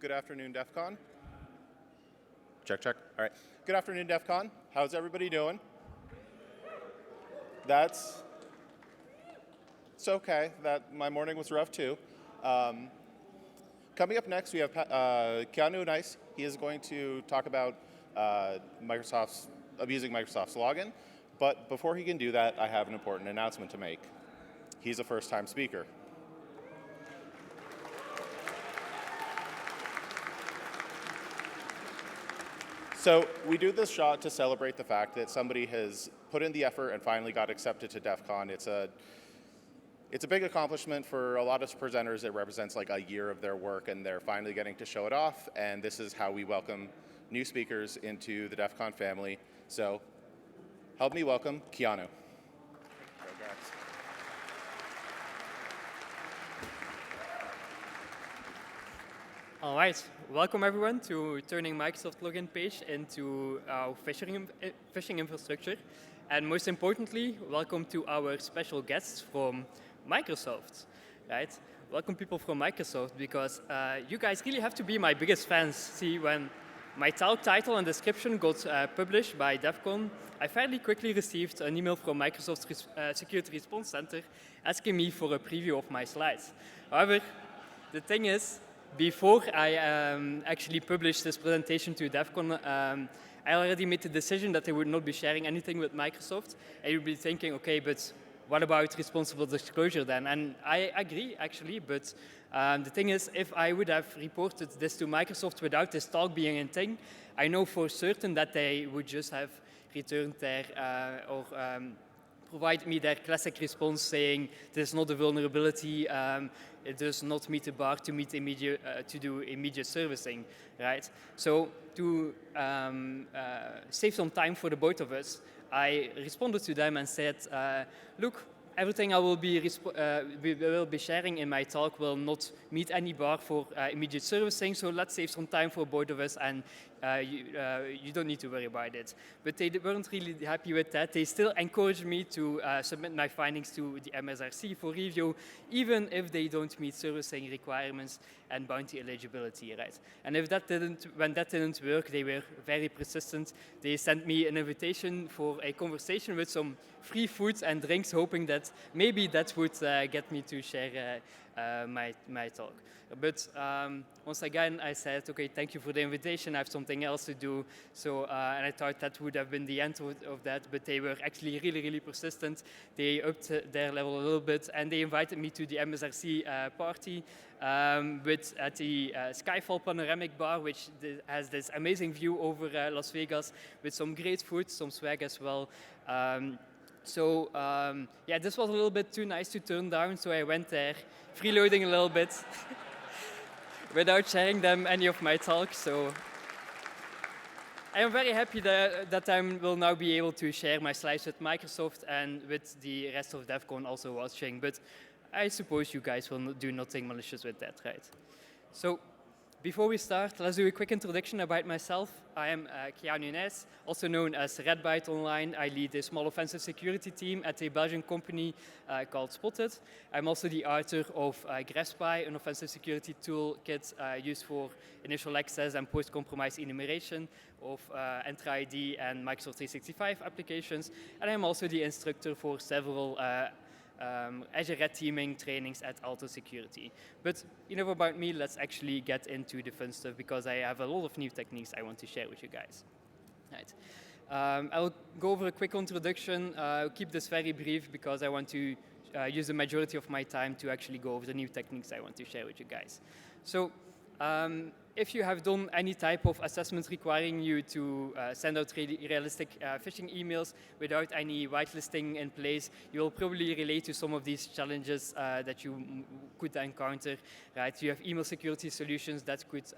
Good afternoon, DEF CON. Check, check. All right. Good afternoon, DEF CON. How's everybody doing? It's okay. My morning was rough too. Coming up next, we have Keanu. He is going to talk about abusing Microsoft's login. But before he can do that, I have an important announcement to make. He's a first-time speaker. So we do this shot to celebrate the fact that somebody has put in the effort and finally got accepted to DEF CON. It's a big accomplishment for a lot of presenters. It represents like a year of their work, and they're finally getting to show it off. And this is how we welcome new speakers into the DEF CON family. So help me welcome Keanu. All right, welcome everyone to turning Microsoft login page into our phishing infrastructure. And most importantly, welcome to our special guests from Microsoft, right? Welcome people from Microsoft, because you guys really have to be my biggest fans. See, when my talk title and description got published by DEF CON, I fairly quickly received an email from Microsoft's Security Response Center asking me for a preview of my slides. However, the thing is, before I actually published this presentation to DEF CON, I already made the decision that I would not be sharing anything with Microsoft. And you'll be thinking, okay, but what about responsible disclosure then? And I agree, actually, but the thing is, if I would have reported this to Microsoft without this talk being a thing, I know for certain that they would just have returned their provide me their classic response saying there's not a vulnerability, it does not meet the bar to meet to do immediate servicing, right? So to save some time for the both of us, I responded to them and said, look, everything I will be sharing in my talk will not meet any bar for immediate servicing, so let's save some time for both of us, and you don't need to worry about it. But they weren't really happy with that. They still encouraged me to submit my findings to the MSRC for review, even if they don't meet servicing requirements and bounty eligibility, right? And when that didn't work, they were very persistent. They sent me an invitation for a conversation with some free food and drinks, hoping that maybe that would get me to share my talk. But once again, I said, okay, thank you for the invitation. I have something else to do. So, and I thought that would have been the end of that, but they were actually really, really persistent. They upped their level a little bit, and they invited me to the MSRC party at the Skyfall Panoramic Bar, which has this amazing view over Las Vegas with some great food, some swag as well. So yeah, this was a little bit too nice to turn down, so I went there, freeloading a little bit, without sharing them any of my talk. So I am very happy that I will now be able to share my slides with Microsoft and with the rest of DEF CON also watching. But I suppose you guys will do nothing malicious with that, right? So before we start, let's do a quick introduction about myself. I am Keanu, also known as Redbyte online. I lead a small offensive security team at a Belgian company called Spotted. I'm also the author of GrabSpy, an offensive security toolkit used for initial access and post-compromise enumeration of Entra ID and Microsoft 365 applications. And I'm also the instructor for several Azure Red Teaming trainings at Alto Security. But enough about me, let's actually get into the fun stuff, because I have a lot of new techniques I want to share with you guys. Right. I'll go over a quick introduction. I'll keep this very brief because I want to use the majority of my time to actually go over the new techniques I want to share with you guys. So if you have done any type of assessment requiring you to send out realistic phishing emails without any whitelisting in place, you will probably relate to some of these challenges that you could encounter, right? You have email security solutions that could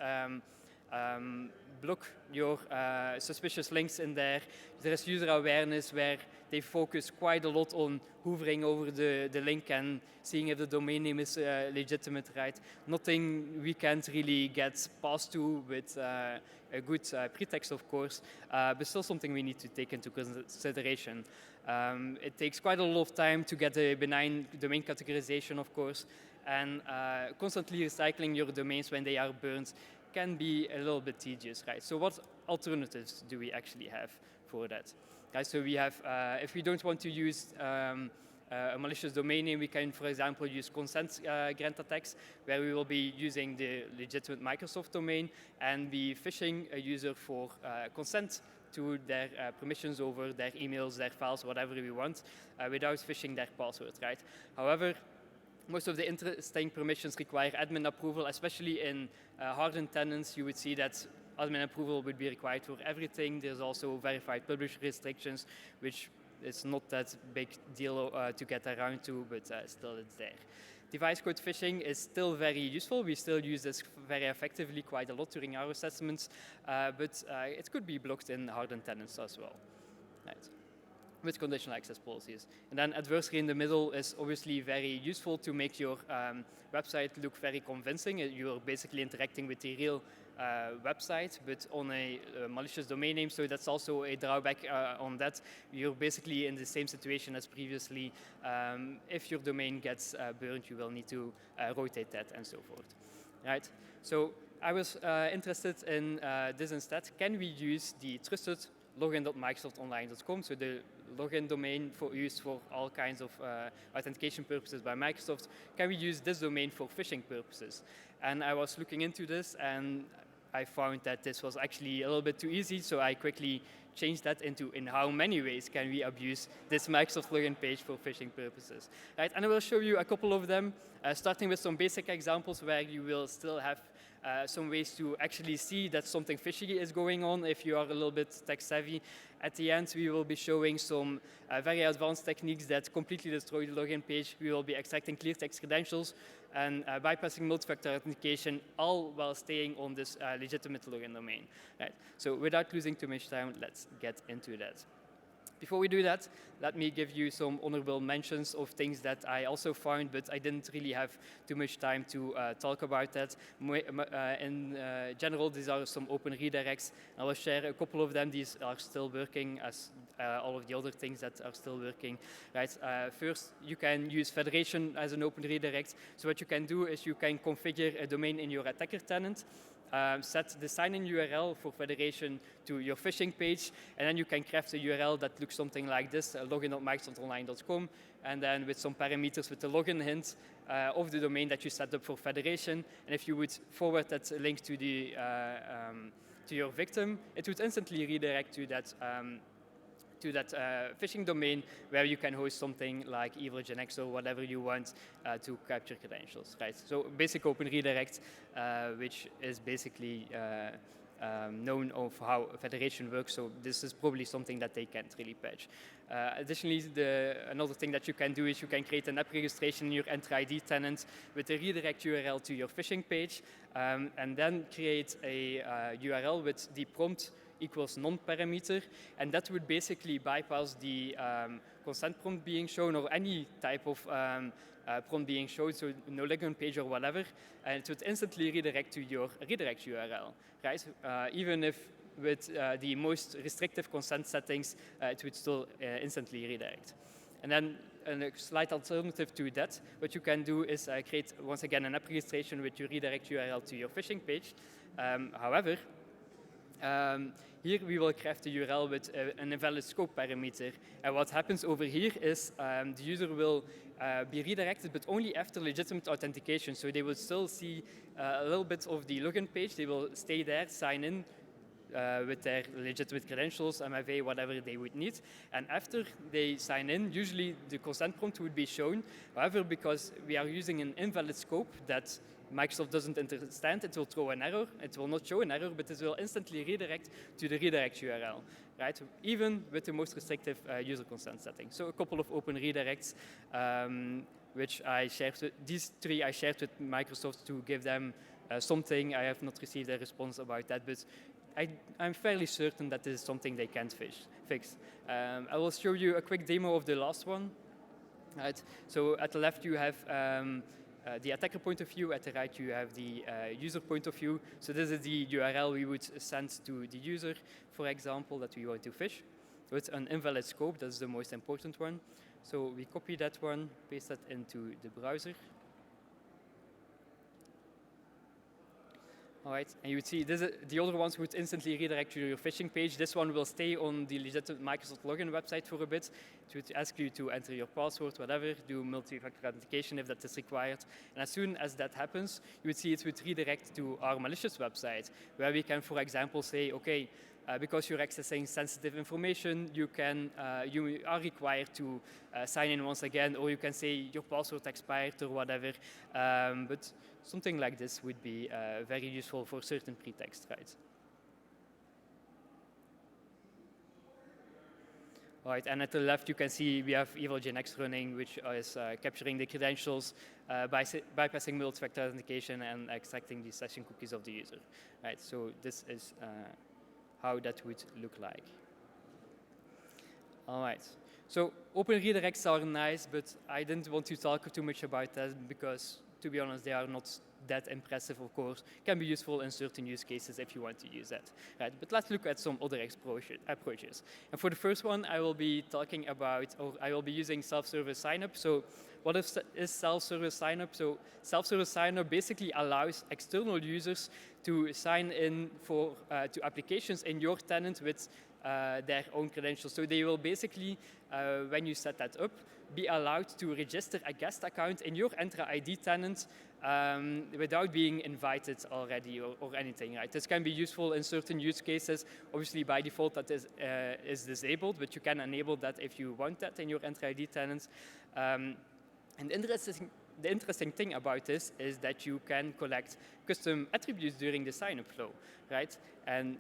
block your suspicious links in there. There's user awareness where they focus quite a lot on hovering over the link and seeing if the domain name is legitimate, right? Nothing we can't really get past to with a good pretext, of course, but still something we need to take into consideration. It takes quite a lot of time to get a benign domain categorization, of course, and constantly recycling your domains when they are burned can be a little bit tedious, right? So what alternatives do we actually have for that? Right, so we have, if we don't want to use a malicious domain name, we can, for example, use consent grant attacks, where we will be using the legitimate Microsoft domain and be phishing a user for consent to their permissions over their emails, their files, whatever we want, without phishing their password, right? However, most of the interesting permissions require admin approval, especially in hardened tenants. You would see that admin approval would be required for everything. There's also verified publisher restrictions, which is not that big deal to get around to, but still it's there. Device code phishing is still very useful. We still use this very effectively quite a lot during our assessments, but it could be blocked in hardened tenants as well. Right. With conditional access policies. And then adversary in the middle is obviously very useful to make your website look very convincing. You're basically interacting with the real website, but on a malicious domain name, so that's also a drawback on that. You're basically in the same situation as previously. If your domain gets burned, you will need to rotate that and so forth. Right? So I was interested in this instead. Can we use the trusted login.microsoftonline.com, so the login domain used for all kinds of authentication purposes by Microsoft? Can we use this domain for phishing purposes? And I was looking into this, and I found that this was actually a little bit too easy, so I quickly changed that into in how many ways can we abuse this Microsoft login page for phishing purposes. Right? And I will show you a couple of them, starting with some basic examples where you will still have some ways to actually see that something fishy is going on if you are a little bit tech savvy. At the end, we will be showing some very advanced techniques that completely destroy the login page. We will be extracting clear text credentials and bypassing multi-factor authentication, all while staying on this legitimate login domain. Right. So without losing too much time, let's get into that. Before we do that, let me give you some honorable mentions of things that I also found, but I didn't really have too much time to talk about that. In general, these are some open redirects. I will share a couple of them. These are still working, as all of the other things that are still working. Right? First, you can use federation as an open redirect. So what you can do is you can configure a domain in your attacker tenant, set the sign-in URL for federation to your phishing page, and then you can craft a URL that looks something like this, login.microsoftonline.com, and then with some parameters with the login hint of the domain that you set up for federation. And if you would forward that link to the to your victim, it would instantly redirect to that phishing domain where you can host something like EvilGenX or whatever you want to capture credentials, right? So basic open redirect, which is basically known of how federation works, so this is probably something that they can't really patch. Additionally, another thing that you can do is you can create an app registration in your Enter ID tenant with a redirect URL to your phishing page, and then create a URL with the prompt equals non-parameter, and that would basically bypass the consent prompt being shown or any type of prompt being shown, so no login page or whatever, and it would instantly redirect to your redirect URL, right? Even if with the most restrictive consent settings, it would still instantly redirect. And then a slight alternative to that, what you can do is create, once again, an app registration with your redirect URL to your phishing page. However, here we will craft a URL with an invalid scope parameter. And what happens over here is the user will be redirected, but only after legitimate authentication. So they will still see a little bit of the login page. They will stay there, sign in with their legitimate credentials, MFA, whatever they would need. And after they sign in, usually the consent prompt would be shown. However, because we are using an invalid scope that Microsoft doesn't understand, it will throw an error. It will not show an error, but it will instantly redirect to the redirect URL, right? Even with the most restrictive user consent setting. So a couple of open redirects, which I shared with, these three I shared with Microsoft to give them something. I have not received a response about that, but I'm fairly certain that this is something they can't fix. I will show you a quick demo of the last one. Right? So at the left you have the attacker point of view, at the right you have the user point of view. So this is the URL we would send to the user, for example, that we want to phish. With an invalid scope, that's the most important one. So we copy that one, paste that into the browser. All right, and you would see the other ones would instantly redirect you to your phishing page. This one will stay on the legitimate Microsoft login website for a bit. It would ask you to enter your password, whatever, do multi-factor authentication if that is required. And as soon as that happens, you would see it would redirect to our malicious website, where we can, for example, say, okay, because you're accessing sensitive information, you are required to sign in once again, or you can say your password expired or whatever. But something like this would be very useful for certain pretext, right? All right, and at the left you can see we have EvilGNX running, which is capturing the credentials bypassing multi-factor authentication and extracting the session cookies of the user. Right, so this is how that would look like. All right, so open redirects are nice, but I didn't want to talk too much about that because, to be honest, they are not that impressive, of course. Can be useful in certain use cases if you want to use that. Right, but let's look at some other approaches. And for the first one, I will be talking about, or I will be using self-service signup. So what is self-service signup? So self-service signup basically allows external users to sign in to applications in your tenant with their own credentials. So they will basically, when you set that up, be allowed to register a guest account in your Entra ID tenant without being invited already or anything. Right? This can be useful in certain use cases. Obviously, by default, that is disabled, but you can enable that if you want that in your Entra ID tenants. And the interesting thing about this is that you can collect custom attributes during the sign-up flow, right? And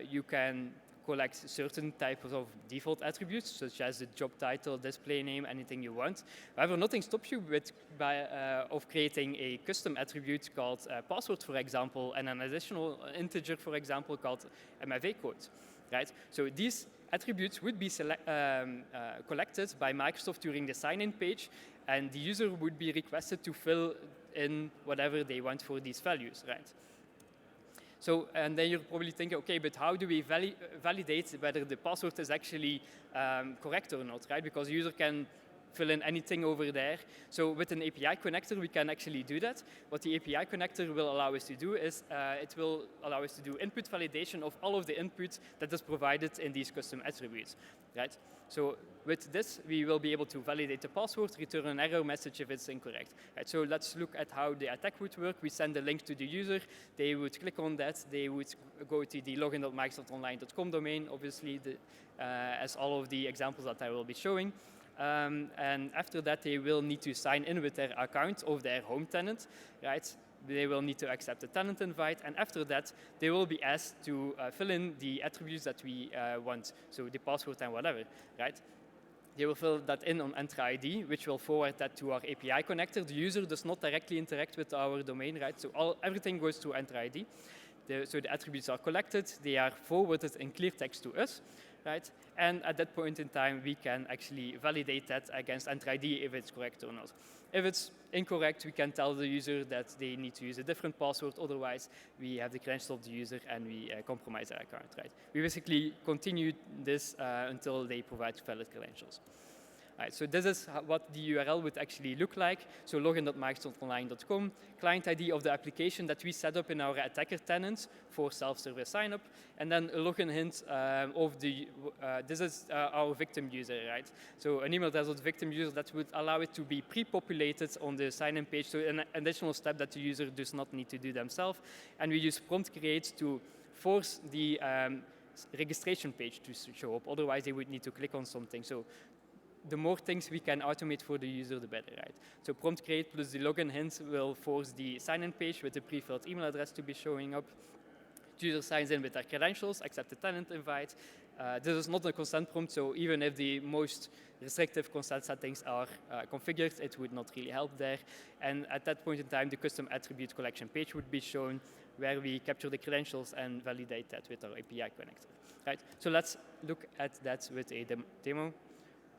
you can collect certain types of default attributes, such as the job title, display name, anything you want. However, nothing stops you of creating a custom attribute called password, for example, and an additional integer, for example, called MFA code, right? So these attributes would be collected by Microsoft during the sign-in page, and the user would be requested to fill in whatever they want for these values, right? So, and then you're probably thinking, okay, but how do we validate whether the password is actually correct or not, right? Because the user can fill in anything over there. So with an API connector, we can actually do that. What the API connector will allow us to do is it will allow us to do input validation of all of the inputs that is provided in these custom attributes, right? So with this, we will be able to validate the password, return an error message if it's incorrect. Right, so let's look at how the attack would work. We send a link to the user. They would click on that. They would go to the login.microsoftonline.com domain, obviously, as all of the examples that I will be showing. And after that, they will need to sign in with their account of their home tenant, right? They will need to accept the tenant invite, and after that, they will be asked to fill in the attributes that we want, so the password and whatever, right? They will fill that in on Entra ID, which will forward that to our API connector. The user does not directly interact with our domain, right? So everything goes through Entra ID. So the attributes are collected, they are forwarded in clear text to us, right? And at that point in time, we can actually validate that against Entra ID if it's correct or not. If it's incorrect, we can tell the user that they need to use a different password. Otherwise, we have the credentials of the user and we compromise their account, right? We basically continue this until they provide valid credentials. Right, so this is what the URL would actually look like. So login.microsoftonline.com, client ID of the application that we set up in our attacker tenant for self-service signup, and then a login hint of this is our victim user, right? So an email address of the victim user that would allow it to be pre-populated on the sign-in page, so an additional step that the user does not need to do themselves. And we use prompt create to force the registration page to show up. Otherwise, they would need to click on something. So the more things we can automate for the user, the better, right? So prompt create plus the login hint will force the sign-in page with the pre-filled email address to be showing up. The user signs in with their credentials, accept the tenant invite. This is not a consent prompt, so even if the most restrictive consent settings are configured, it would not really help there. And at that point in time, the custom attribute collection page would be shown where we capture the credentials and validate that with our API connector, right? So let's look at that with a demo.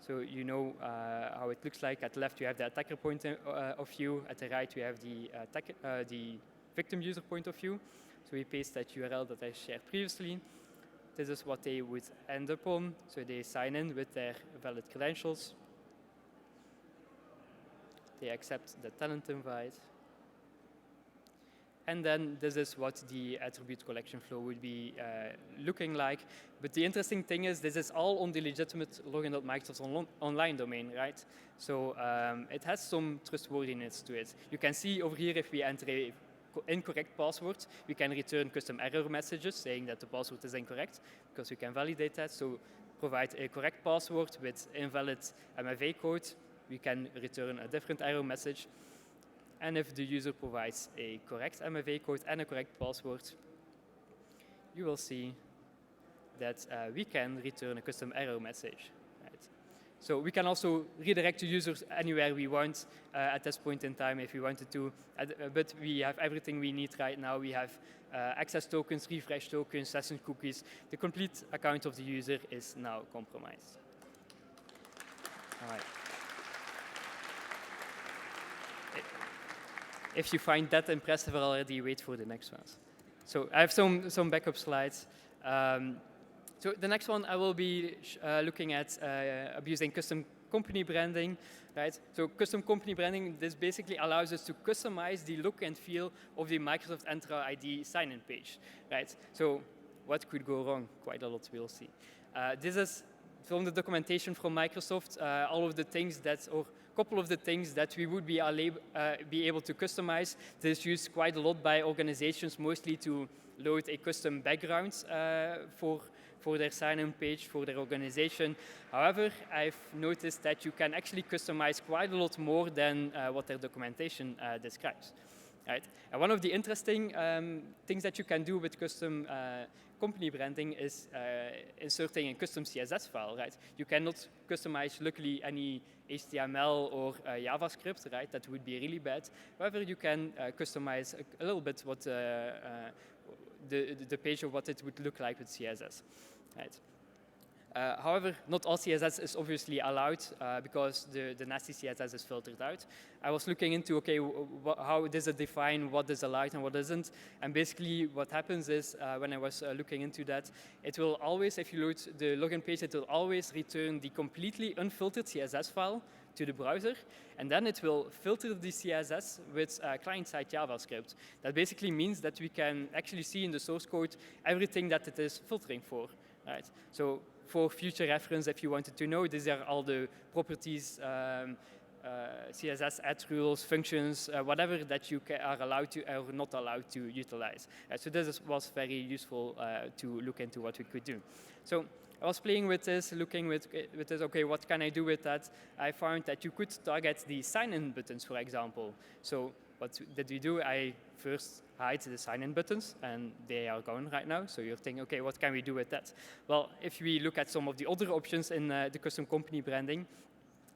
So you know how it looks like. At the left, you have the attacker point of view. At the right, we have the victim user point of view. So we paste that URL that I shared previously. This is what they would end up on. So they sign in with their valid credentials. They accept the tenant invite. And then this is what the attribute collection flow would be looking like. But the interesting thing is this is all on the legitimate login.microsoft online domain, right? So it has some trustworthiness to it. You can see over here if we enter a incorrect password, we can return custom error messages saying that the password is incorrect because we can validate that. So provide a correct password with invalid MFA code, we can return a different error message. And if the user provides a correct MFA code and a correct password, you will see that we can return a custom error message. Right? So we can also redirect to users anywhere we want at this point in time if we wanted to. But we have everything we need right now. We have access tokens, refresh tokens, session cookies. The complete account of the user is now compromised. All right. If you find that impressive already, wait for the next ones. So I have some backup slides. So the next one I will be looking at abusing custom company branding, right? So custom company branding, this basically allows us to customize the look and feel of the Microsoft Entra ID sign-in page, right? So what could go wrong? Quite a lot, we'll see. This is from the documentation from Microsoft, all of the things that, or a couple of the things that we would be able to customize. This is used quite a lot by organizations, mostly to load a custom background for their sign-in page, for their organization. However, I've noticed that you can actually customize quite a lot more than what their documentation describes. Right? And one of the interesting things that you can do with custom company branding is inserting a custom CSS file, right? You cannot customize, luckily, any HTML or JavaScript, right? That would be really bad. However, you can customize a little bit what the page of what it would look like with CSS, right? However, not all CSS is obviously allowed because the nasty CSS is filtered out. I was looking into, okay, how does it define what is allowed and what isn't? And basically what happens is, when I was looking into that, it will always, if you load the login page, it will always return the completely unfiltered CSS file to the browser, and then it will filter the CSS with client-side JavaScript. That basically means that we can actually see in the source code everything that it is filtering for, right? So for future reference, if you wanted to know, these are all the properties, CSS add rules, functions, whatever that you are allowed to or not allowed to utilize. So this was very useful to look into what we could do. So I was playing with this, looking with this, okay, what can I do with that? I found that you could target the sign-in buttons, for example. So what did we do? I first hide the sign-in buttons, and they are gone right now. So you're thinking, okay, what can we do with that? Well, if we look at some of the other options in the custom company branding,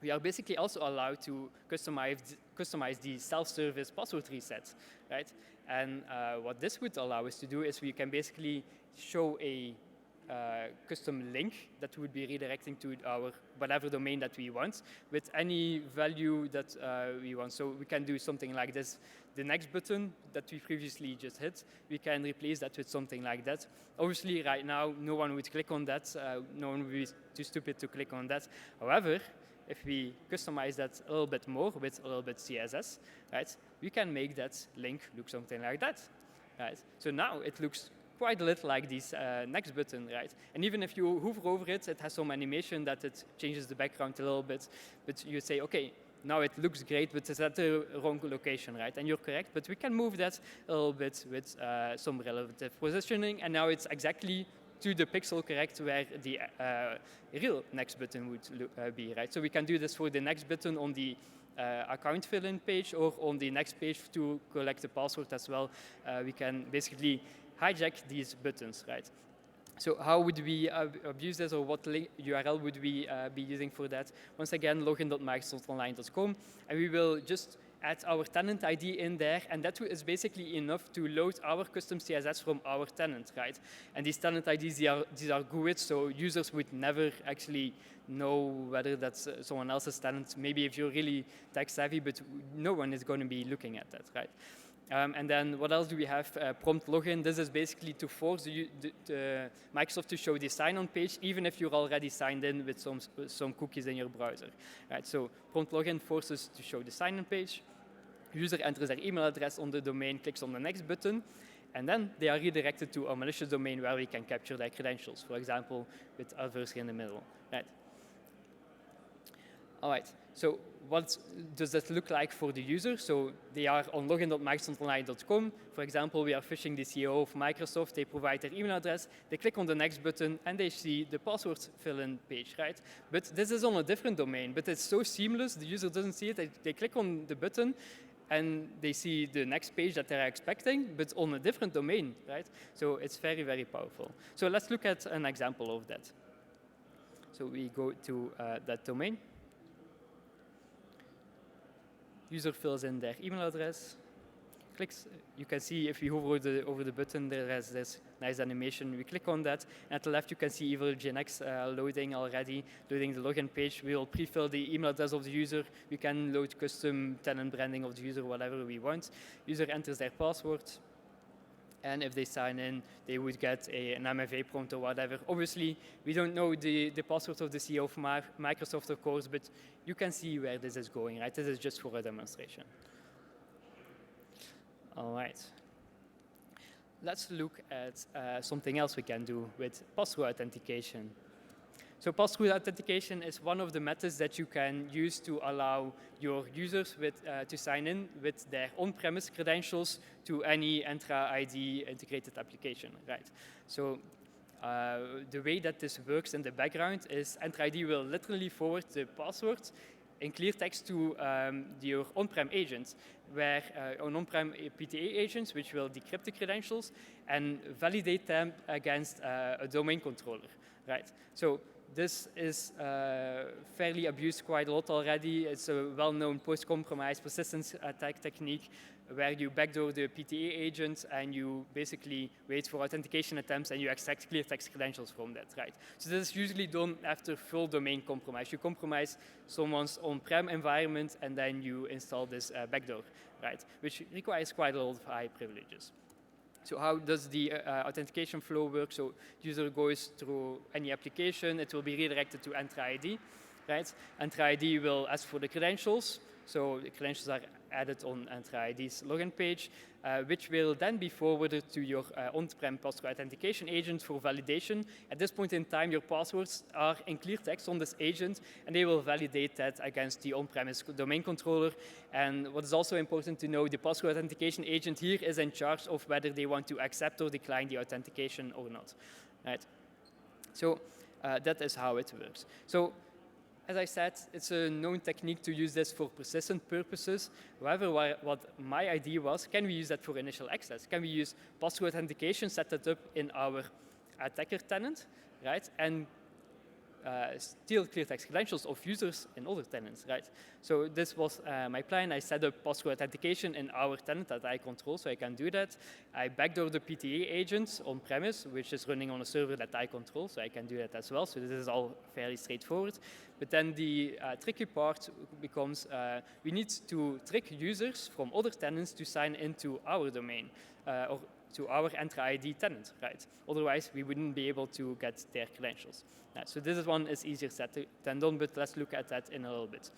we are basically also allowed to customize the self-service password reset, right? And what this would allow us to do is we can basically show a custom link that would be redirecting to our whatever domain that we want with any value that we want. So we can do something like this. The next button that we previously just hit, we can replace that with something like that. Obviously, right now, no one would click on that. No one would be too stupid to click on that. However, if we customize that a little bit more with a little bit CSS, right, we can make that link look something like that, right? So now it looks quite a little like this next button, right? And even if you hover over it, it has some animation that it changes the background a little bit. But you say, okay, now it looks great, but it's at the wrong location, right? And you're correct, but we can move that a little bit with some relative positioning, and now it's exactly to the pixel correct where the real next button would be, right? So we can do this for the next button on the account fill-in page or on the next page to collect the password as well. We can basically hijack these buttons, right? So how would we abuse this, or what URL would we be using for that? Once again, login.microsoftonline.com, and we will just add our tenant ID in there, and that is basically enough to load our custom CSS from our tenant, right? And these tenant IDs, these are GUIDs, so users would never actually know whether that's someone else's tenant. Maybe if you're really tech savvy, but no one is going to be looking at that, right? And then what else do we have? Prompt login. This is basically to force the Microsoft to show the sign-on page, even if you're already signed in with some cookies in your browser. Right? So prompt login forces to show the sign-in page. User enters their email address on the domain, clicks on the next button, and then they are redirected to a malicious domain where we can capture their credentials, for example, with adversary in the middle, right? All right, so what does that look like for the user? So they are on login.microsoftonline.com. For example, we are phishing the CEO of Microsoft. They provide their email address. They click on the next button, and they see the password fill-in page, right? But this is on a different domain, but it's so seamless, the user doesn't see it. They click on the button, and they see the next page that they're expecting, but on a different domain, right? So it's very, very powerful. So let's look at an example of that. So we go to that domain. User fills in their email address, clicks. You can see if you hover over the button, there is this nice animation. We click on that. At the left, you can see either GNX loading already, loading the login page. We will pre-fill the email address of the user. We can load custom tenant branding of the user, whatever we want. User enters their password. And if they sign in, they would get an MFA prompt or whatever. Obviously, we don't know the password of the CEO of Microsoft, of course, but you can see where this is going, right? This is just for a demonstration. All right. Let's look at something else we can do with password authentication. So password authentication is one of the methods that you can use to allow your users to sign in with their on-premise credentials to any Entra ID integrated application, right? So the way that this works in the background is Entra ID will literally forward the password in clear text to your on-prem agent, where on-prem PTA agents, which will decrypt the credentials and validate them against a domain controller, right? So this is fairly abused quite a lot already. It's a well-known post-compromise persistence attack technique where you backdoor the PTA agent and you basically wait for authentication attempts and you extract clear text credentials from that, right? So this is usually done after full domain compromise. You compromise someone's on-prem environment and then you install this backdoor, right? Which requires quite a lot of high privileges. So how does the authentication flow work? So user goes through any application, it will be redirected to Entra ID, right? Entra ID will ask for the credentials. So the credentials are added on Entra ID's login page, which will then be forwarded to your on-prem password authentication agent for validation. At this point in time, your passwords are in clear text on this agent, and they will validate that against the on-premise domain controller. And what is also important to know, the password authentication agent here is in charge of whether they want to accept or decline the authentication or not, right? So that is how it works. So as I said, it's a known technique to use this for persistent purposes. However, what my idea was, can we use that for initial access? Can we use password authentication, set that up in our attacker tenant, right? And steal clear text credentials of users in other tenants, right? So this was my plan. I set up password authentication in our tenant that I control, so I can do that. I backdoor the PTA agent on premise, which is running on a server that I control, so I can do that as well. So this is all fairly straightforward. But then the tricky part becomes we need to trick users from other tenants to sign into our domain or to our Entra ID tenant, right? Otherwise, we wouldn't be able to get their credentials. So this one is easier said than done, but let's look at that in a little bit.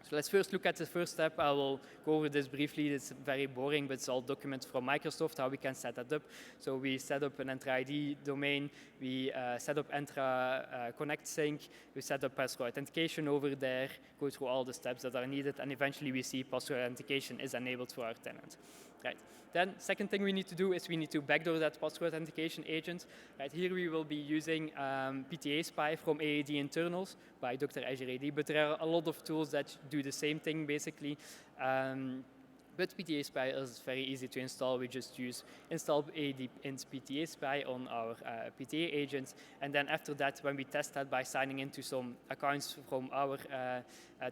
So let's first look at the first step. I will go over this briefly. It's very boring, but it's all documented from Microsoft, how we can set that up. So we set up an Entra ID domain. We set up Entra Connect Sync. We set up password authentication over there, go through all the steps that are needed, and eventually we see password authentication is enabled for our tenant. Right. Then, second thing we need to do is we need to backdoor that password authentication agent. Right. Here we will be using PTA Spy from AAD internals by Dr. Azure AD, but there are a lot of tools that do the same thing basically. But PTA Spy is very easy to install. We just use install AAD int PTA Spy on our PTA agents. And then after that, when we test that by signing into some accounts from our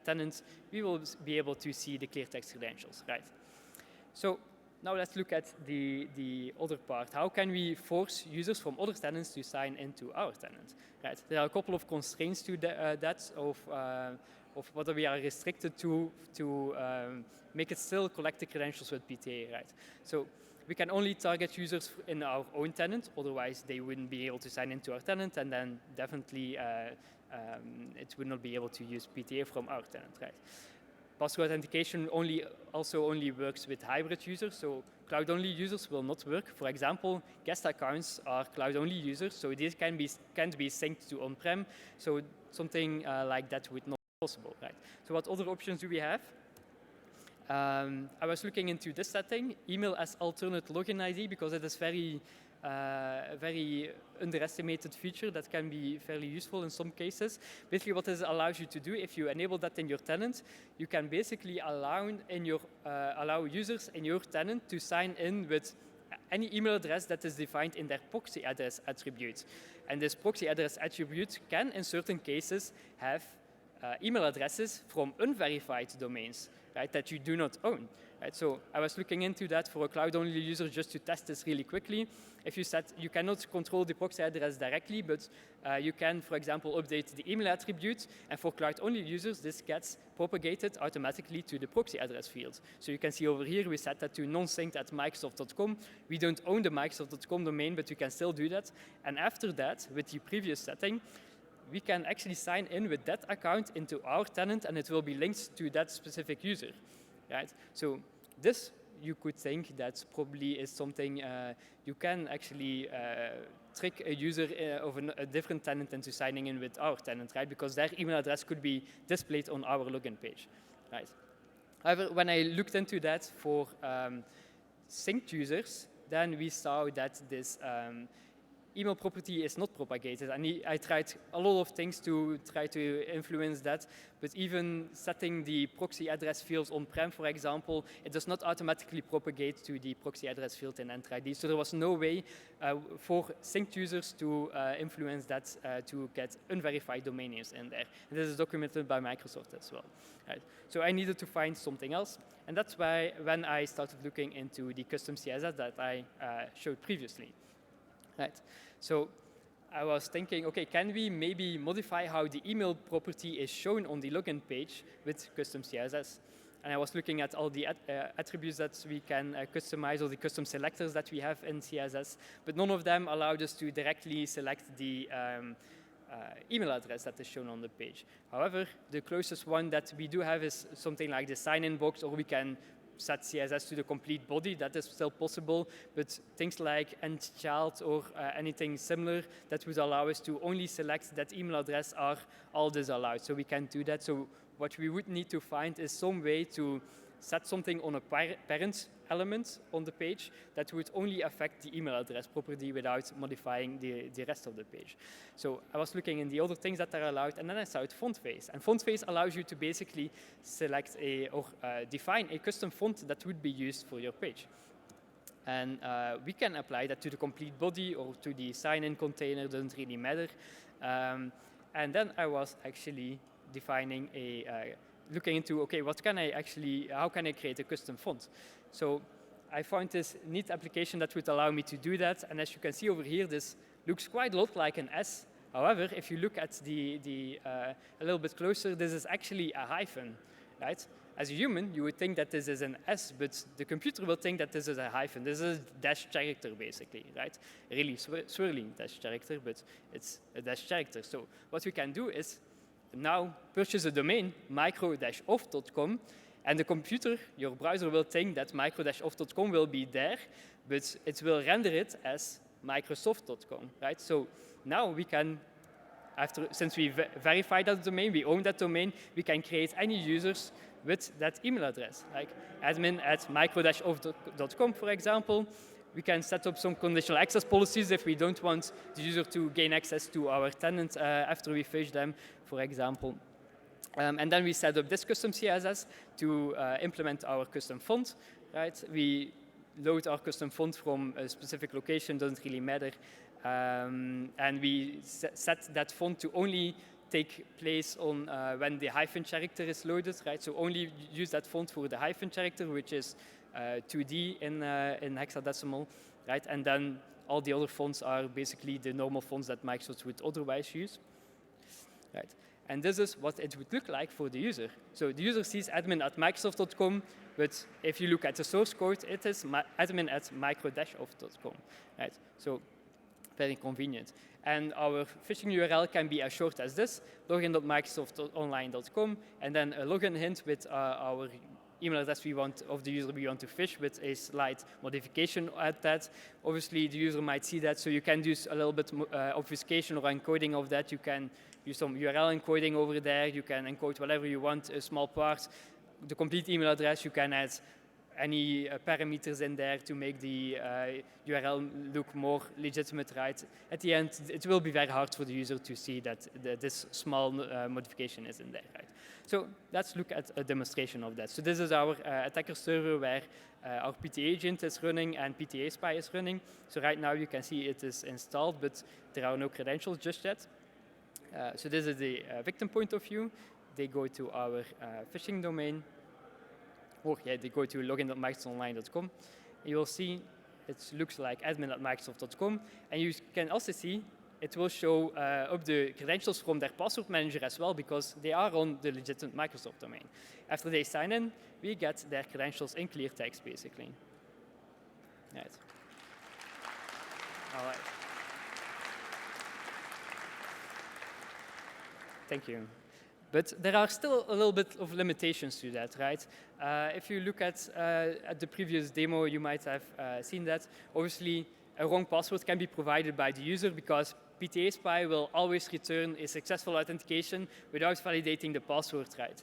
tenants, we will be able to see the clear text credentials, right? So now let's look at the other part. How can we force users from other tenants to sign into our tenant? Right. There are a couple of constraints to that of what we are restricted to make it still collect the credentials with PTA, right? So we can only target users in our own tenant, otherwise they wouldn't be able to sign into our tenant, and then definitely it would not be able to use PTA from our tenant, right? password authentication also only works with hybrid users, so cloud-only users will not work. For example, guest accounts are cloud-only users, so these can't be synced to on-prem, so something like that would not be possible, right? So what other options do we have? I was looking into this setting, email as alternate login ID, because it is very underestimated feature that can be fairly useful in some cases. Basically, what this allows you to do, if you enable that in your tenant, you can basically allow users in your tenant to sign in with any email address that is defined in their proxy address attribute. And this proxy address attribute can, in certain cases, have email addresses from unverified domains, right, that you do not own. Right? So I was looking into that for a cloud-only user just to test this really quickly. If you said you cannot control the proxy address directly, but you can, for example, update the email attribute, and for cloud-only users, this gets propagated automatically to the proxy address field. So you can see over here, we set that to non-synced@microsoft.com. We don't own the Microsoft.com domain, but you can still do that. And after that, with the previous setting, we can actually sign in with that account into our tenant, and it will be linked to that specific user, right? So this, you could think that probably is something you can actually trick a user of a different tenant into signing in with our tenant, right? Because their email address could be displayed on our login page, right? However, when I looked into that for synced users, then we saw that this email property is not propagated. And I tried a lot of things to try to influence that, but even setting the proxy address fields on-prem, for example, it does not automatically propagate to the proxy address field in Entra ID. So there was no way for synced users to influence that to get unverified domain names in there. And this is documented by Microsoft as well. Right. So I needed to find something else. And that's why when I started looking into the custom CSS that I showed previously. Right. So I was thinking, okay, can we maybe modify how the email property is shown on the login page with custom CSS? And I was looking at all the attributes that we can customize, or the custom selectors that we have in CSS, but none of them allowed us to directly select the email address that is shown on the page. However, the closest one that we do have is something like the sign-in box, or we can set CSS to the complete body. That is still possible, but things like end child or anything similar that would allow us to only select that email address are all disallowed. So we can't do that. So what we would need to find is some way to set something on a parent element on the page that would only affect the email address property without modifying the rest of the page. So I was looking in the other things that are allowed, and then I saw font face. And font face allows you to basically select or define a custom font that would be used for your page. And we can apply that to the complete body or to the sign-in container, doesn't really matter. And then I was actually defining looking into, okay, how can I create a custom font? So I found this neat application that would allow me to do that. And as you can see over here, this looks quite a lot like an S. However, if you look at a little bit closer, this is actually a hyphen, right? As a human, you would think that this is an S, but the computer will think that this is a hyphen. This is a dash character, basically, right? Really swirling dash character, but it's a dash character. So what we can do is now purchase a domain, micro-off.com, and the computer, your browser, will think that micro-off.com will be there, but it will render it as Microsoft.com, right? So now we can, since we verified that domain, we own that domain, we can create any users with that email address, like admin@micro-off.com, for example. We can set up some conditional access policies if we don't want the user to gain access to our tenant after we phish them, for example. And then we set up this custom CSS to implement our custom font, right? We load our custom font from a specific location, doesn't really matter. And we set that font to only take place on when the hyphen character is loaded, right? So only use that font for the hyphen character, which is 2D in hexadecimal, right? And then all the other fonts are basically the normal fonts that Microsoft would otherwise use, right? And this is what it would look like for the user. So the user sees admin@microsoft.com, but if you look at the source code, it is admin@micro-off.com, right? So very convenient. And our phishing URL can be as short as this, login.microsoftonline.com, and then a login hint with our email address of the user we want to phish with a slight modification at that. Obviously, the user might see that, so you can do a little bit obfuscation or encoding of that. You can use some URL encoding over there. You can encode whatever you want, a small part. The complete email address, you can add any parameters in there to make the URL look more legitimate, right? At the end, it will be very hard for the user to see that this small modification is in there, right? So let's look at a demonstration of that. So this is our attacker server where our PTA agent is running and PTA spy is running. So right now you can see it is installed, but there are no credentials just yet. So this is the victim point of view. They go to our phishing domain. Or yeah, they go to login.microsoftonline.com. You will see it looks like admin.microsoft.com. And you can also see it will show up the credentials from their password manager as well, because they are on the legitimate Microsoft domain. After they sign in, we get their credentials in clear text, basically. Right. All right. Thank you. But there are still a little bit of limitations to that, right? If you look at the previous demo, you might have seen that. Obviously, a wrong password can be provided by the user because PTA spy will always return a successful authentication without validating the password, right?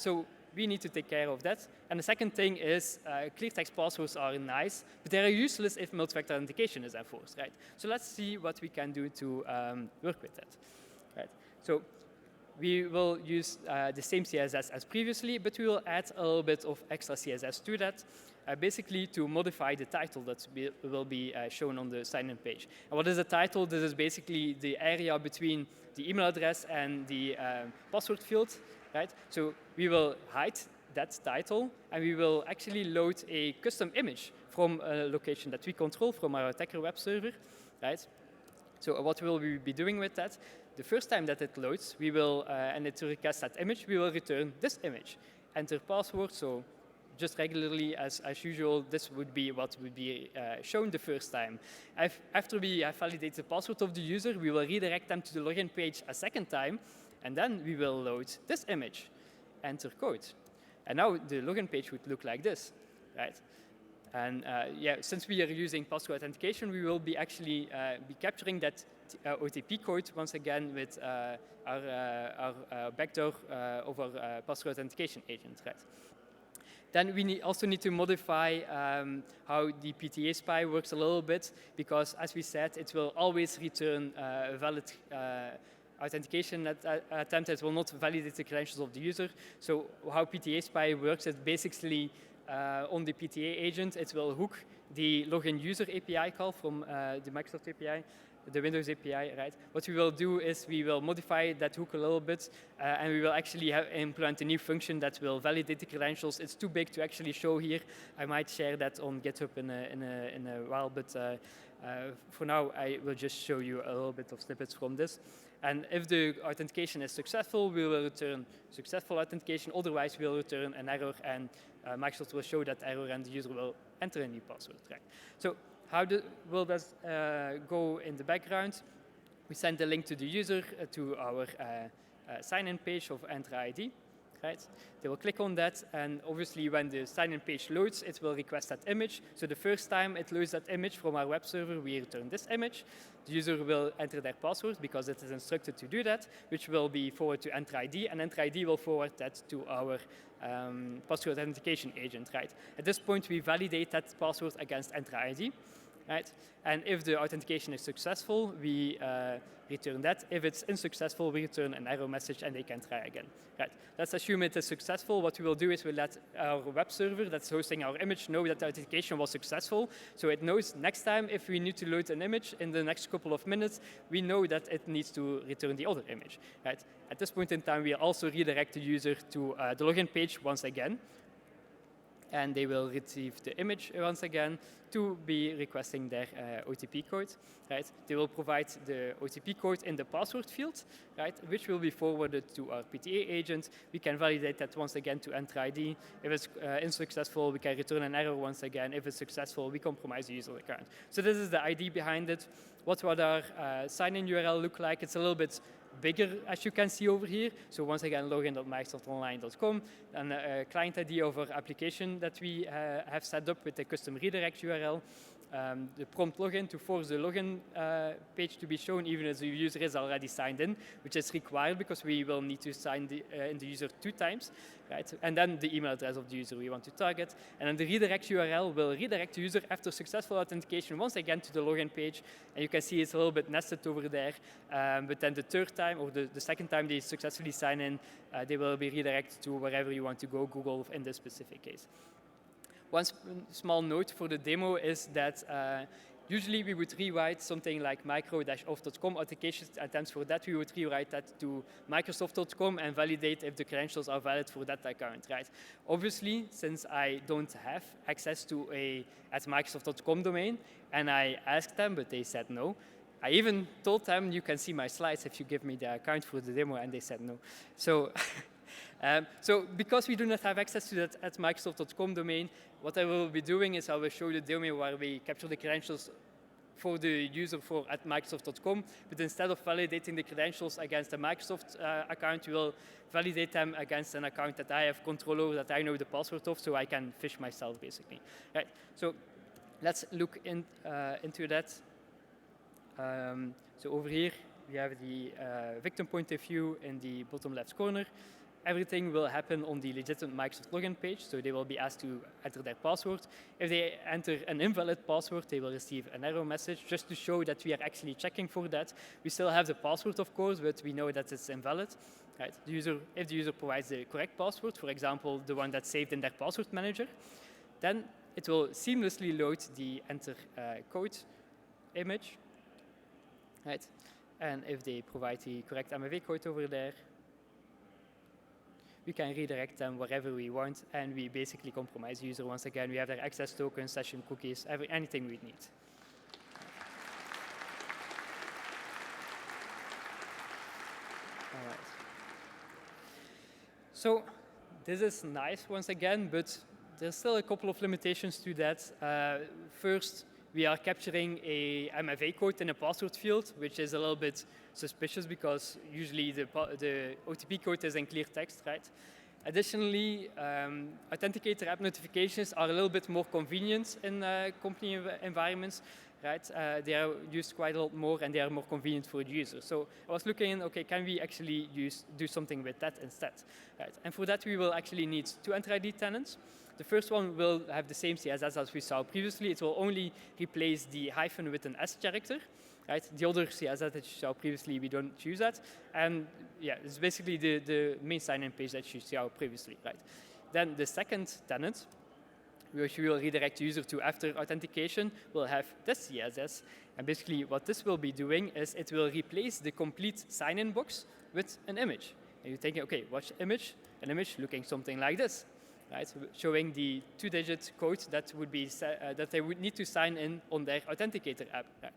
So we need to take care of that. And the second thing is clear text passwords are nice, but they are useless if multi-factor authentication is enforced, right? So let's see what we can do to work with that, right? So we will use the same CSS as previously, but we will add a little bit of extra CSS to that, basically to modify the title that will be shown on the sign-in page. And what is the title? This is basically the area between the email address and the password field, right? So we will hide that title, and we will actually load a custom image from a location that we control from our attacker web server, right? So what will we be doing with that? The first time that it loads, we will, and it requests that image, we will return this image. Enter password, so just regularly as usual, this would be what would be shown the first time. After we have validated the password of the user, we will redirect them to the login page a second time, and then we will load this image, enter code. And now the login page would look like this, right? And yeah, since we are using password authentication, we will be actually be capturing that OTP code once again with our backdoor of our password authentication agent, right? Then we also need to modify how the PTA spy works a little bit, because as we said, it will always return a valid authentication attempt. It will not validate the credentials of the user. So how PTA spy works is basically on the PTA agent, it will hook the login user API call from the Microsoft API, the Windows API, right? What we will do is we will modify that hook a little bit, and we will actually implement a new function that will validate the credentials. It's too big to actually show here. I might share that on GitHub in a while, but for now, I will just show you a little bit of snippets from this. And if the authentication is successful, we will return successful authentication. Otherwise, we will return an error, and Microsoft will show that error, and the user will enter a new password, right? So how will this go in the background? We send the link to the user to our sign-in page of Enter ID, right? They will click on that, and obviously when the sign-in page loads, it will request that image. So the first time it loads that image from our web server, we return this image. The user will enter their password because it is instructed to do that, which will be forwarded to Enter ID, and Enter ID will forward that to our password authentication agent, right? At this point, we validate that password against Enter ID, right? And if the authentication is successful, we return that. If it's unsuccessful, we return an error message, and they can try again, right? Let's assume it is successful. What we will do is we'll let our web server that's hosting our image know that the authentication was successful. So it knows next time if we need to load an image in the next couple of minutes, we know that it needs to return the other image, right? At this point in time, we also redirect the user to the login page once again. and they will receive the image once again to be requesting their OTP code, right? They will provide the OTP code in the password field, right, which will be forwarded to our PTA agent. We can validate that once again to enter ID. If it's unsuccessful, we can return an error once again. If it's successful, we compromise the user account. So this is the ID behind it. What would our sign-in URL look like? It's a little bit bigger, as you can see over here. So once again, login.microsoftonline.com, and a client ID of our application that we have set up with a custom redirect URL. The prompt login to force the login page to be shown even as the user is already signed in, which is required because we will need to sign in the user 2 times, right? And then the email address of the user we want to target. And then the redirect URL will redirect the user after successful authentication once again to the login page. And you can see it's a little bit nested over there. But then the 3rd time or the 2nd time they successfully sign in, they will be redirected to wherever you want to go, Google in this specific case. One small note for the demo is that usually we would rewrite something like micro-off.com authentication attempts. For that, we would rewrite that to microsoft.com and validate if the credentials are valid for that account, right? Obviously, since I don't have access to a @microsoft.com domain, and I asked them, but they said no. I even told them, you can see my slides if you give me the account for the demo, and they said no. So, so because we do not have access to that @microsoft.com domain, what I will be doing is I will show you the demo where we capture the credentials for the user for @microsoft.com, but instead of validating the credentials against a Microsoft account, we will validate them against an account that I have control over, that I know the password of, so I can phish myself, basically. Right. So let's look into that. So over here, we have the victim point of view in the bottom left corner. Everything will happen on the legitimate Microsoft login page, so they will be asked to enter their password. If they enter an invalid password, they will receive an error message just to show that we are actually checking for that. We still have the password, of course, but we know that it's invalid. Right? If the user provides the correct password, for example, the one that's saved in their password manager, then it will seamlessly load the enter code image. Right? And if they provide the correct MFA code over there, we can redirect them wherever we want, and we basically compromise the user once again. We have their access tokens, session cookies, anything we need. All right. So this is nice once again, but there's still a couple of limitations to that. First, we are capturing a MFA code in a password field, which is a little bit suspicious because usually the OTP code is in clear text, right? Additionally, authenticator app notifications are a little bit more convenient in company environments, right? They are used quite a lot more and they are more convenient for the user. So I was looking, okay, can we actually do something with that instead, right? And for that, we will actually need 2 Enter ID tenants. The first one will have the same CSS as we saw previously. It will only replace the hyphen with an S character, right? The other CSS that you saw previously, we don't use that. And yeah, it's basically the main sign-in page that you saw previously, right? Then the second tenant, which we will redirect the user to after authentication, will have this CSS. And basically what this will be doing is it will replace the complete sign-in box with an image. And you're thinking, okay, what's image? An image looking something like this. Right, showing the 2-digit code that would be that they would need to sign in on their authenticator app. Right?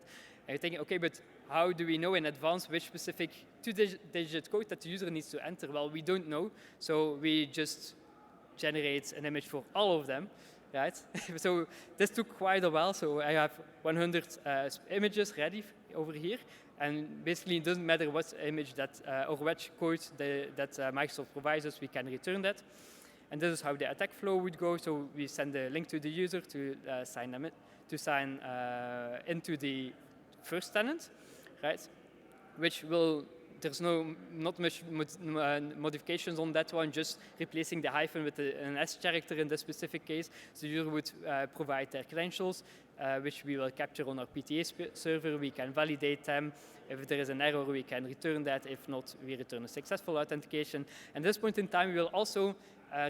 And you're thinking, okay, but how do we know in advance which specific 2-digit code that the user needs to enter? Well, we don't know, so we just generate an image for all of them, right? So this took quite a while. So I have 100 images ready over here, and basically it doesn't matter what image that or which code that Microsoft provides us, we can return that. And this is how the attack flow would go. So we send a link to the user to sign into the first tenant, right? Which will, there's not much modifications on that one, just replacing the hyphen with an S character in this specific case. So the user would provide their credentials, which we will capture on our PTA server. We can validate them. If there is an error, we can return that. If not, we return a successful authentication. And at this point in time, we will also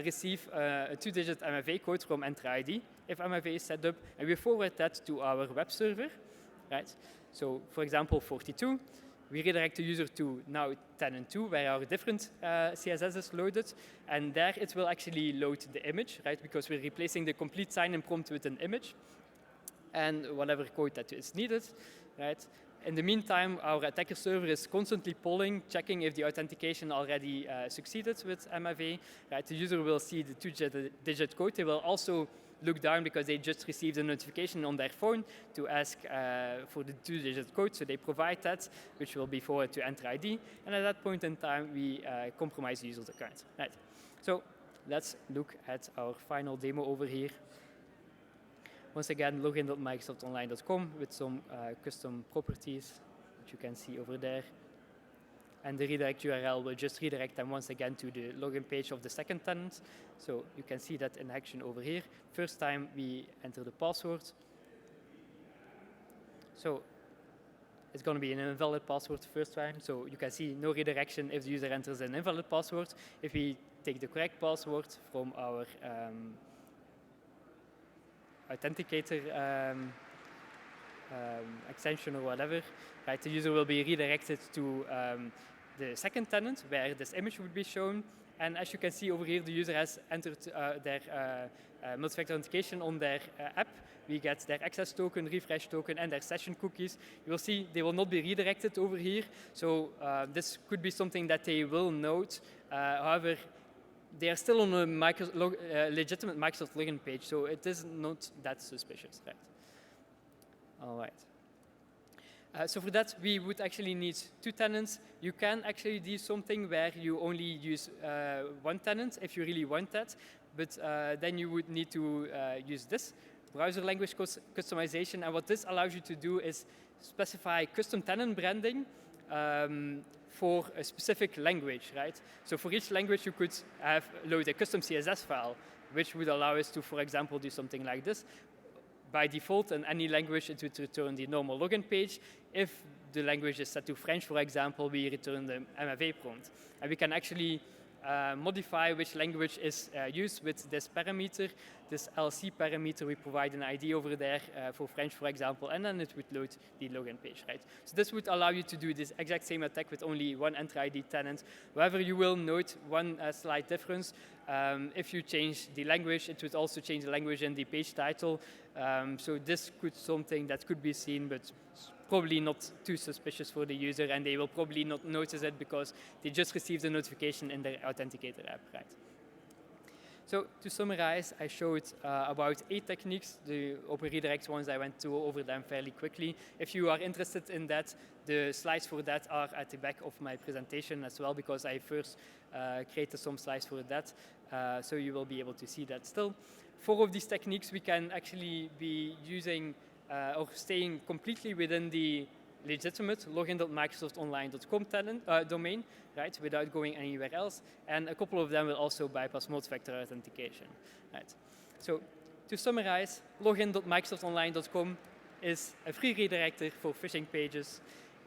receive a 2-digit MFA code from Enter ID if MFA is set up, and we forward that to our web server, right? So, for example, 42. we redirect the user to now tenant 2, where our different CSS is loaded, and there it will actually load the image, right? Because we're replacing the complete sign-in prompt with an image, and whatever code that is needed, right? In the meantime, our attacker server is constantly polling, checking if the authentication already succeeded with MFA, right? The user will see the 2-digit code. They will also look down because they just received a notification on their phone to ask for the 2-digit code, so they provide that, which will be forwarded to Enter ID, and at that point in time, we compromise the user's account, right? So let's look at our final demo over here. Once again, login.microsoftonline.com with some custom properties, which you can see over there. And the redirect URL will just redirect them once again to the login page of the second tenant. So you can see that in action over here. First time we enter the password. So it's going to be an invalid password first time. So you can see no redirection if the user enters an invalid password. If we take the correct password from our authenticator extension or whatever, right? The user will be redirected to the second tenant where this image would be shown. And as you can see over here, the user has entered their multi-factor authentication on their app. We get their access token, refresh token, and their session cookies. You will see they will not be redirected over here. So this could be something that they will note. However, they are still on a legitimate Microsoft login page, so it is not that suspicious, right? All right. So for that, we would actually need 2 tenants. You can actually do something where you only use 1 tenant if you really want that, but then you would need to use this browser language customization. And what this allows you to do is specify custom tenant branding for a specific language, right? So for each language, you could load a custom CSS file, which would allow us to, for example, do something like this. By default, in any language, it would return the normal login page. If the language is set to French, for example, we return the MFA prompt. And we can actually modify which language is used with this parameter, this LC parameter. We provide an ID over there for French, for example, and then it would load the login page, right? So this would allow you to do this exact same attack with only 1 Enter ID tenant. However, you will note one slight difference. If you change the language, it would also change the language in the page title. So this could something that could be seen, but probably not too suspicious for the user, and they will probably not notice it because they just received a notification in their Authenticator app, right? So to summarize, I showed about 8 techniques. The open redirect ones, I went over them fairly quickly. If you are interested in that, the slides for that are at the back of my presentation as well, because I first created some slides for that. So you will be able to see that still. 4 of these techniques we can actually be using or staying completely within the legitimate login.microsoftonline.com domain, right, without going anywhere else. And a couple of them will also bypass multi-factor authentication, right? So to summarize, login.microsoftonline.com is a free redirector for phishing pages.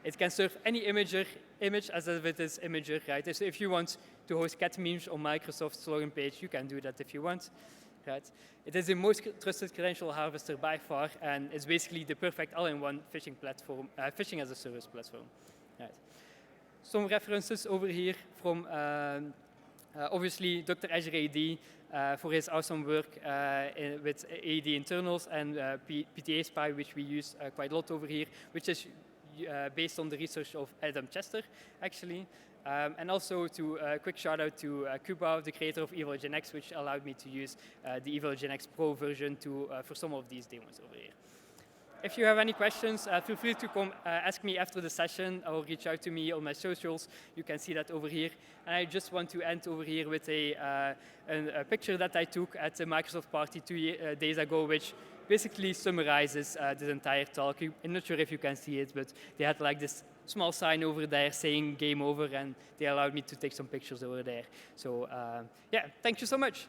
It can serve any image as if it is Imager, right? So if you want to host cat memes on Microsoft's login page, you can do that if you want. Right. It is the most trusted credential harvester by far, and it's basically the perfect all-in-one phishing platform, phishing as a service platform. Right. Some references over here from obviously Dr. Azure AD for his awesome work with AD internals, and PTA Spy, which we use quite a lot over here, which is based on the research of Adam Chester, actually. And also to a quick shout out to Kuba, the creator of EvilGenX, which allowed me to use the EvilGenX Pro version for some of these demos over here. If you have any questions, feel free to come ask me after the session or reach out to me on my socials. You can see that over here. And I just want to end over here with a picture that I took at the Microsoft party 2 days ago, which basically summarizes this entire talk. I'm not sure if you can see it, but they had like this small sign over there saying game over, and they allowed me to take some pictures over there. So yeah, thank you so much.